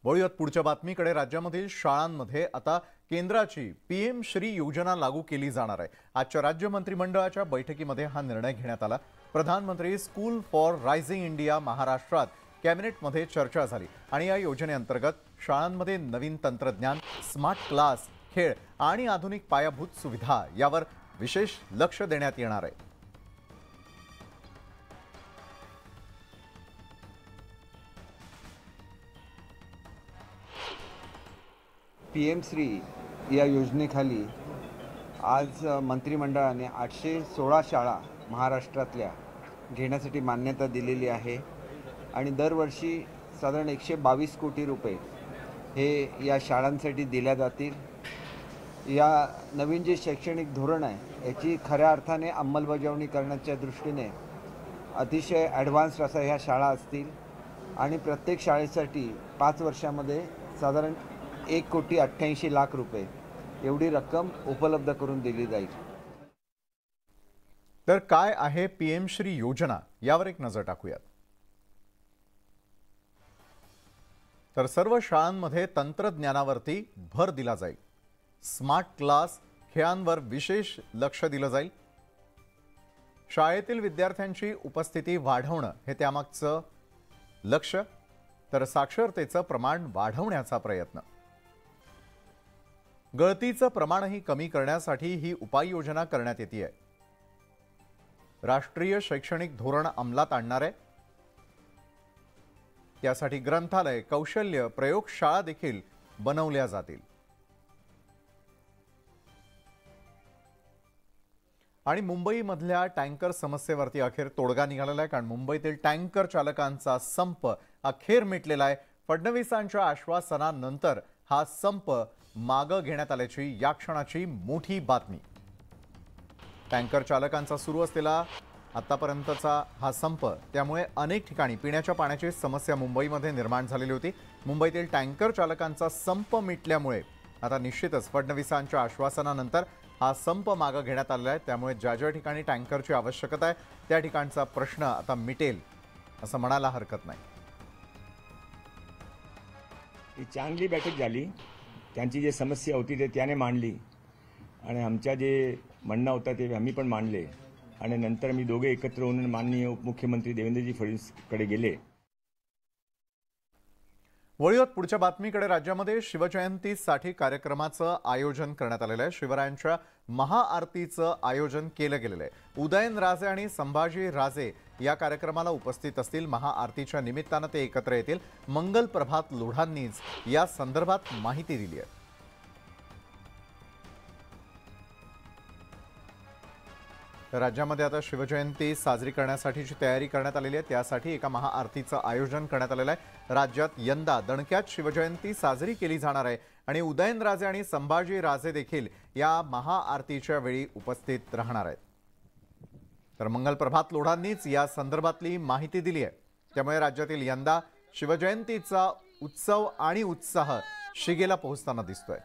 वळूयात पुढच्या बातमीकडे। राज्यामधील शाळांमध्ये आता केंद्राची पीएम श्री योजना लागू केली जाणार आहे। आजच्या राज्य मंत्रिमंडळाच्या बैठकीमध्ये हा निर्णय घेण्यात आला। प्रधानमंत्री स्कूल फॉर रायझिंग इंडिया महाराष्ट्रात कॅबिनेटमध्ये चर्चा झाली आणि या योजनेअंतर्गत शाळांमध्ये नवीन तंत्रज्ञान, स्मार्ट क्लास, खेळ आणि आधुनिक पायाभूत सुविधा यावर विशेष लक्ष देण्यात येणार आहे। पीएम श्री या योजनेखाली आज मंत्रिमंडळाने 816 शाळा महाराष्ट्रातल्या घेण्यासाठी मान्यता दिलेली आहे आणि दरवर्षी साधारण 122 कोटी रुपये हे या शाळांसाठी दिल्या जातील। या नवीन जे शैक्षणिक धोरण आहे याची खऱ्या अर्थाने अंमलबजावणी करण्याच्या दृष्टीने अतिशय ॲडव्हान्स्ड अशा ह्या शाळा असतील आणि प्रत्येक शाळेसाठी 5 वर्षामध्ये साधारण 1,88,00,000 रुपये एवढी रक्कम उपलब्ध करून दिली जाईल। तर काय आहे पीएम श्री योजना यावर एक नजर टाकूयात। तर सर्व शाळांमध्ये तंत्रज्ञानावरती भर दिला जाईल। स्मार्ट क्लास, खेळांवर विशेष लक्ष दिलं जाईल। शाळेतील विद्यार्थ्यांची उपस्थिती वाढवणं हे त्यामागचं लक्ष, तर साक्षरतेचं प्रमाण वाढवण्याचा प्रयत्न। गळतीचं प्रमाणही कमी करण्यासाठी ही उपाययोजना करण्यात येते आहे। राष्ट्रीय शैक्षणिक धोरण अंमलात आणणार आहे। त्यासाठी ग्रंथालय, कौशल्य प्रयोगशाळा देखील बनवल्या जातील। आणि मुंबईमधल्या टँकर समस्येवरती अखेर तोडगा निघालेला आहे, कारण मुंबईतील टँकर चालकांचा संप अखेर मिटलेला आहे। फडणवीसांच्या आश्वासनानंतर हा संप मागे घेण्यात आल्याची या क्षणाची मोठी बातमी। टँकर चालकांचा सुरू असलेला आतापर्यंतचा हा संप, त्यामुळे अनेक ठिकाणी पिण्याच्या पाण्याची समस्या मुंबईमध्ये निर्माण झालेली होती। मुंबईतील टँकर चालकांचा संप मिटल्यामुळे आता निश्चितच फडणवीसांच्या आश्वासनानंतर हा संप मागे घेण्यात आलेला आहे। त्यामुळे ज्या ठिकाणी टँकरची आवश्यकता आहे त्या ठिकाणचा प्रश्न आता मिटेल असं म्हणायला हरकत नाही। ही चांगली बैठक झाली। त्यांची जी समस्या होती ते त्याने मांडली आणि आमच्या जे म्हणणं होतं ते आम्ही पण मांडले आणि नंतर मी दोघे एकत्र होऊन माननीय उपमुख्यमंत्री देवेंद्रजी फडणवीसकडे गेले। वळूयात पुढच्या बातमीकडे। राज्यामध्ये शिवजयंतीसाठी कार्यक्रमाचं आयोजन करण्यात आलेलं आहे। शिवरायांच्या महाआरतीचं आयोजन केलं गेलेलं आहे। उदयनराजे आणि संभाजी राजे या कार्यक्रमाला उपस्थित असतील। महाआरतीच्या निमित्तानं ते एकत्र येतील। मंगल प्रभात लोढांनीच या संदर्भात माहिती दिली आहे। राज्यामध्ये आता शिवजयंती साजरी करण्यासाठीची तयारी करण्यात आलेली आहे। त्यासाठी एका महाआरतीचं आयोजन करण्यात आलेलं आहे। राज्यात यंदा दणक्यात शिवजयंती साजरी केली जाणार आहे आणि उदयनराजे आणि संभाजी राजे देखील या महाआरतीच्या वेळी उपस्थित राहणार आहेत। तर मंगलप्रभात लोढांनीच या संदर्भातली माहिती दिली आहे। त्यामुळे राज्यातील यंदा शिवजयंतीचा उत्सव आणि उत्साह शिगेला पोहोचताना दिसतोय।